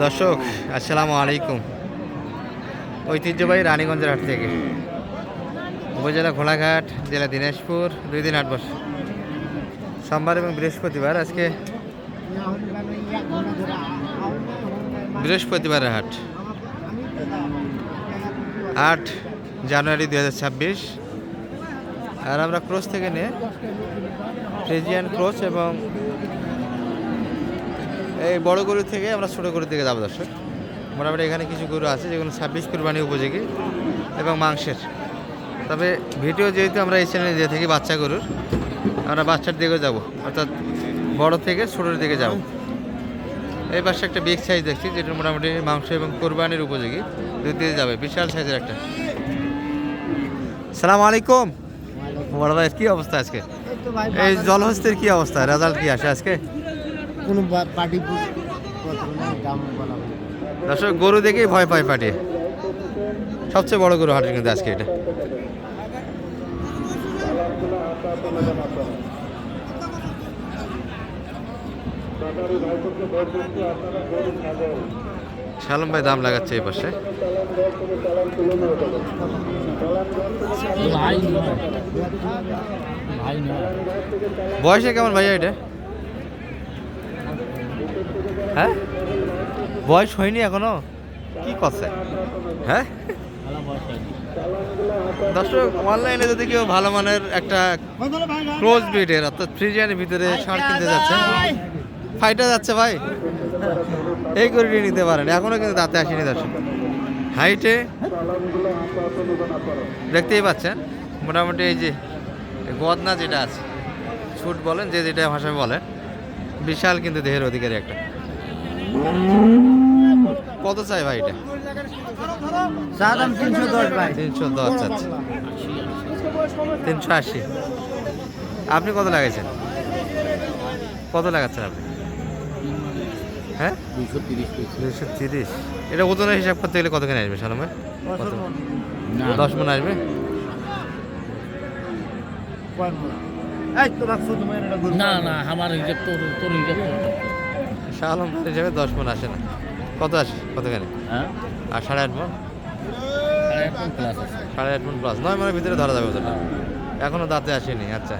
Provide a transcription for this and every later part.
দর্শক আসসালামু আলাইকুম। ঐতিহ্যবাহী রানীগঞ্জের হাট থেকে, উপজেলা ঘোড়াঘাট, জেলা দিনাজপুর। 2 দিন হাট বসে, সোমবার এবং বৃহস্পতিবার। আজকে বৃহস্পতিবারের হাট, 8 জানুয়ারি 2026। আর আমরা ক্রস থেকে নিয়ে ফ্রিজিয়ান ক্রস এবং এই বড় গরু থেকে আমরা ছোটো গরুর দিকে যাবো। দর্শক মোটামুটি এখানে কিছু গরু আছে যেগুলো 26 কুরবানি উপযোগী এবং মাংসের। তবে ভিডিও যেহেতু আমরা এই চ্যানেলে দিয়ে থাকি বাচ্চা গরুর, আমরা বাচ্চার দিকেও যাব, অর্থাৎ বড় থেকে ছোটোর দিকে যাব। এই পাশে একটা বিগ সাইজ দেখছি যেটা মোটামুটি মাংস এবং কোরবানির উপযোগী, দুধ দিয়ে যাবে। বিশাল সাইজের একটা। সালাম আলাইকুম বড় ভাই, কী অবস্থা আজকে? এই জলহস্তির কী অবস্থা, রেজাল্ট কি আসে আজকে? কোনো পার্টি দাম বলা দর্শক গরু দেখেই ভয় পায় পাঠিয়ে। সবচেয়ে বড় গরু হাটের কিন্তু আজকে এটা। শালম ভাই দাম লাগাচ্ছে এই পাশে। বয়সে কেমন ভাইয়া এটা? হ্যাঁ, বয়স হয়নি এখনো, কি করছে? হ্যাঁ দর্শক, অনলাইনে যদি কেউ ভালো মানের একটা ক্লোজ ব্রিডের অর্থাৎ ফ্রিজিয়ানের ভিতরে ষাঁড় কিনতে যাচ্ছে, ফাইটা যাচ্ছে ভাই, এই গরুটি নিতে পারেন। এখনো কিন্তু দাঁতে আসেনি দর্শক। হাইটে দেখতেই পাচ্ছেন মোটামুটি এই যে গদনা যেটা আছে, ছুট বলেন যে যেটা ভাষায় বলেন, বিশাল কিন্তু দেহের অধিকারী একটা। কত চাই ভাই এটা? 310 ভাই। 310 চাচ্ছে, 380। আপনি কত লাগাইছেন? কত লাগাচ্ছেন আপনি? হ্যাঁ 230। এটা ওজনের হিসাব করতে গেলে কতখানি আসবে সালামে? 10 মণ আসবে। না না, আমার হিসাব তোর হিসাব সালাম হিসাবে 10 মণ আসে না। কত আসে কতখানি? হ্যাঁ, আর 8.5 মণ? 8.5 মণ প্লাস, 9 মণের ভিতরে ধরা যাবে ওজনটা। এখনো দাঁতে আসেনি। আচ্ছা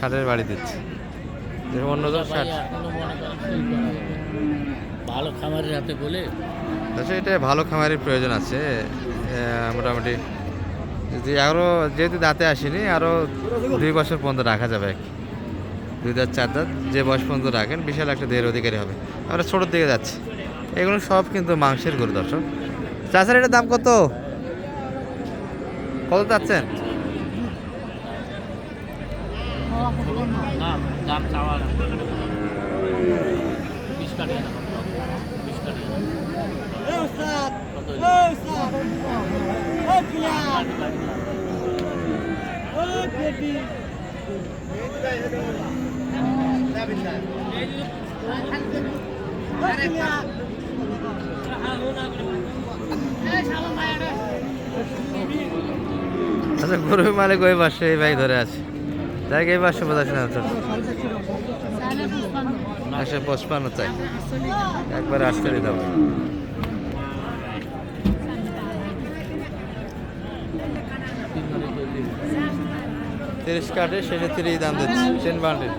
60-এর বাড়ি দিচ্ছে, অন্যজন 60। ভালো খামারের হাতে বলে আচ্ছা, এটা ভালো খামারের প্রয়োজন আছে মোটামুটি। যে আরও যেহেতু দাঁতে আসেনি, আরও 2 বছর পর্যন্ত রাখা যাবে। 2 দাঁত 4 দাঁত যে বয়স পর্যন্ত রাখেন, বিশাল একটা দেহের অধিকারী হবে। আমরা ছোটোর দিকে যাচ্ছি। এগুলো সব কিন্তু মাংসের গরু দর্শক। চাচার এটার দাম কত কত চাচ্ছেন? দাম চাওয়ার আচ্ছা, গরু মালিক ওই পাশে, এই ভাই ধরে আছে, দেখ এই পাশে বোঝাচ্ছে না। 155 চাই, একবার আসতে দিতে হবে। তিরিশ কাটে, শেষে 30 দাম দিচ্ছে। 10 বান্ডিল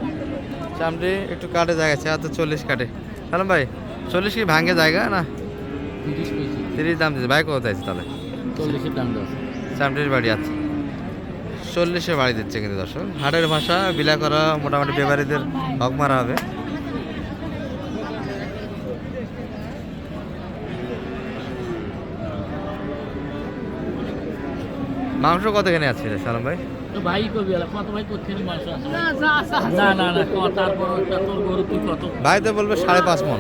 চামড়ি একটু কাটে জায়গা আছে, 40 কাটে। হ্যালো ভাই, 40 কি ভাঙে জায়গা না? 30 দাম দিচ্ছে ভাই। কোথায় আছে তাহলে? 40-এর দাম দাও। চামড়ির বাড়ি আছে, 40-এ বাড়ি দিচ্ছে কিন্তু দর্শক। হাটের ভাষা বিলা করা, মোটামুটি ব্যাপারীদের হক মারা হবে। মাংস কতখানি আছে সালাম ভাই? ভাই কবি কত ভাই করছেন মাংস? না না না, তারপর তোর গরু তুই কত? ভাই তো বলবে 5.5 মণ।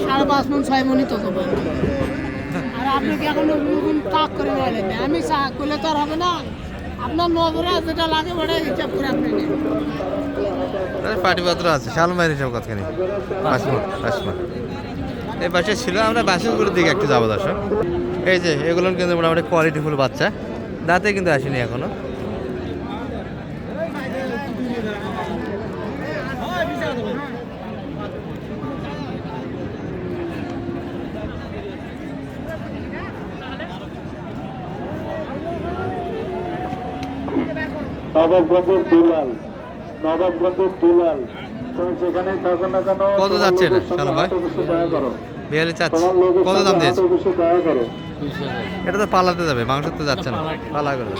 5.5 মণ 6 মণই তো দেবো। আর আপনি কি এখন কাক করে নেবেন? আমি চা করলে তো আর হবে না। আপনার নজরে যেটা লাগে ওটা হিসাব করে আপনি নেন। পাটিপত্র আছে সালাম ভাইয়ের হিসাব কতখানি? 5 মণ। 5 মণ এই পাশে ছিল। আমরা বাসুরগুলোর দিকে একটু যাবো দর্শক। এই যে এগুলো কিন্তু মোটামুটি কোয়ালিটিফুল বাচ্চা, দাঁতে কিন্তু আসেনি এখনো। নবাবগঞ্জের দুলাল, নবাবগঞ্জের দুলাল, তুমি যেখানেই থাকো না কেন কত যাচ্ছে এটা, শালম ভাই? অবশ্যই দয়া করো, বিয়াল্লিশ চাচ্ছে, তোমার লোকের কত দাম সাথে দিয়েছে? অবশ্যই দয়া করো। 20,000 এটা তো পালাতে যাবে, মাংস তো যাচ্ছে না, পালা করে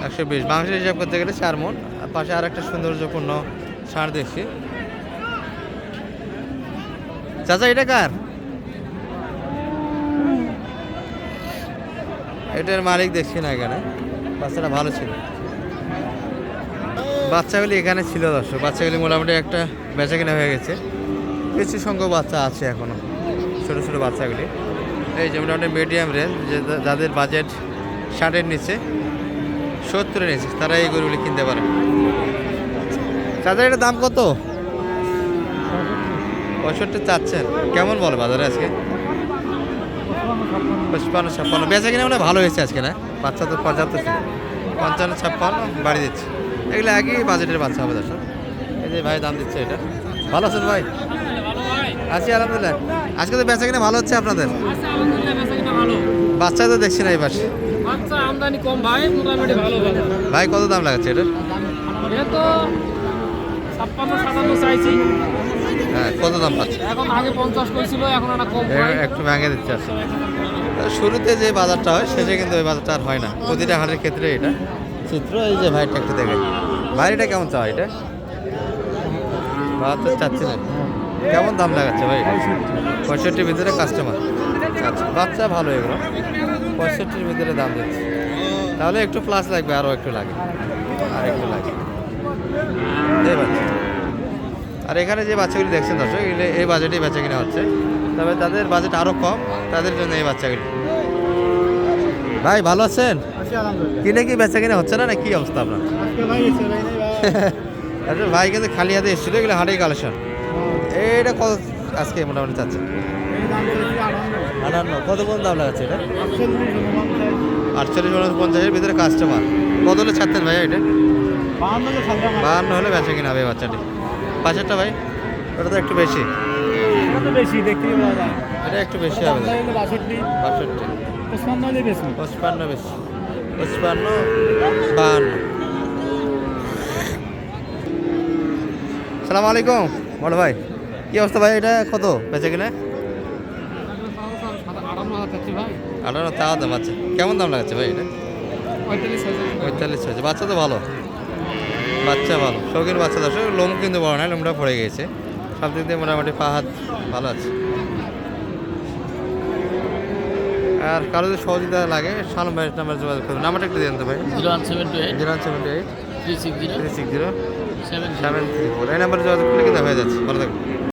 120 মাংসের হিসাব করতে গেলে 4 মণ। আর পাশে আর একটা সৌন্দর্যপূর্ণ ষাঁড় দেখছি। চাচা এটা কার? এটার মালিক দেখছি না এখানে, বাচ্চাটা ভালো ছিল। বাচ্চাগুলি এখানে ছিল দর্শক, বাচ্চাগুলি মোটামুটি একটা বেচা কিনা হয়ে গেছে, কিছু সংখ্যক বাচ্চা আছে এখনো, ছোটো ছোটো বাচ্চাগুলি। এই যে মোটামুটি মিডিয়াম রেঞ্জ, যাদের বাজেট 60-এর নিচে, 70-এর নিচে, তারা এই গরুগুলি কিনতে পারে। চাচা এটার দাম কত? 65 চাচ্ছেন, কেমন বলে বাজারে আজকে? 55-56 বেচা কিনা মানে ভালো হয়েছে আজকে, না? বাচ্চা তো পর্যাপ্ত ছিল, 55-56 বাড়ি দিচ্ছে। এগুলো একই বাজেটের বাচ্চা হবে দর্শক। এই যে ভাই দাম দিচ্ছে এটা। ভালো আছেন ভাই? আছি আলহামদুলিল্লাহ। আজকে তো বেচা কিনা ভালো হচ্ছে আপনাদের, বাচ্চা তো দেখছি না এই পাশে। আচ্ছা, আমদানি কম ভাই, মোটামুটি ভালো বাজার। ভাই কত দাম লাগাচ্ছে এটার? এটা তো 56-57 চাইছি, হ্যাঁ, কত দাম পাচ্ছে? এখন আগে 50 কইছিল, এখন একটা কম হয়। একটু ভেঙে দিচ্ছে আসলে। শুরুতে যে বাজারটা হয় সেটা কিন্তু ওই বাজারটা আর হয় না প্রতিটা হাটের ক্ষেত্রে। এটা চিত্র, এই যে ভাইটা একটু দেখে, ভাইটা কেমন চাও এটা? 72 চাচ্ছি না, কেমন দাম লাগাচ্ছে ভাই? 65-র ভিতরে কাস্টমার। আচ্ছা, বাচ্চা ভালো এগুলো, 65-র ভিতরে দাম দিচ্ছে। তাহলে একটু প্লাস লাগবে, আরও একটু লাগে, আর একটু লাগে এই বাচ্চা। আর এখানে যে বাচ্চাগুলি দেখছেন দর্শক, এগুলো এই বাজেটেই বাচ্চা কিনা হচ্ছে, তবে তাদের বাজেট আরও কম, তাদের জন্য এই বাচ্চাগুলি। ভাই ভালো আছেন? কিনে কি বেচা কিনা হচ্ছে না, না কি অবস্থা আপনার? আচ্ছা, ভাই কিন্তু খালি হাতে এসেছিল, এগুলো হাটেই কালেকশন। এইটা কত আজকে মোটামুটি চাচ্ছে? 58। কত কোন দাম লাগাচ্ছে এটা? 48-50-এর ভিতরে কাস্টমার। কত হলে ছাড়তেন ভাই এটা? 52 হলে বেচা কিনা হবে এই বাচ্চাটি। পাশেরটা ভাই, ওটা তো একটু বেশি, বেশি দেখতে পাওয়া যায়, এটা একটু বেশি হবে। 62, 62, 55 বেশি। 55 বেশি, 55, 52। সালাম আলাইকুম বড় ভাই, কি অবস্থা ভাই? এটা কত বেচা কিনা? 58 চাচ্ছি ভাই, 18 তাও দাম আছে, কেমন দাম লাগাচ্ছে ভাই এটা? 45,000। 45 হয়েছে। বাচ্চা তো ভালো, বাচ্চা ভালো, শৌখিন বাচ্চা দর্শক। লোম কিন্তু বড় নয়, লোমটা পড়ে গিয়েছে, সব দিক দিয়ে মোটামুটি পা হাত ভালো আছে। আর কারো যদি সহযোগিতা লাগে, শালম ভাইয়ের নাম্বার যোগাযোগ করবেন। নাম্বারটা একটু দেন তো ভাই। 0178 078 360 360 7 734। এই নাম্বারে যোগাযোগ করলে কিন্তু হয়ে যাচ্ছে। ভালো থাকবেন।